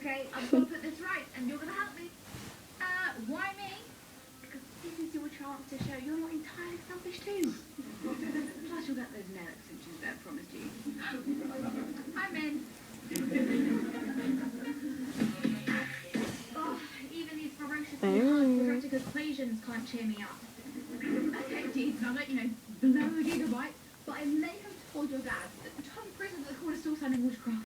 Okay, I'm going to put this right, and you're going to help me. Why me? Because this is your chance to show you're not entirely selfish too. Plus, you'll get those nail extensions that I promised you. I'm in. Oh, even these ferociously hard quadratic equations can't cheer me up. Okay, Deeds, I'll let you know, below a gigabyte, but I may have told your dad that Tom Cruise is at the corner still sounding watercraft.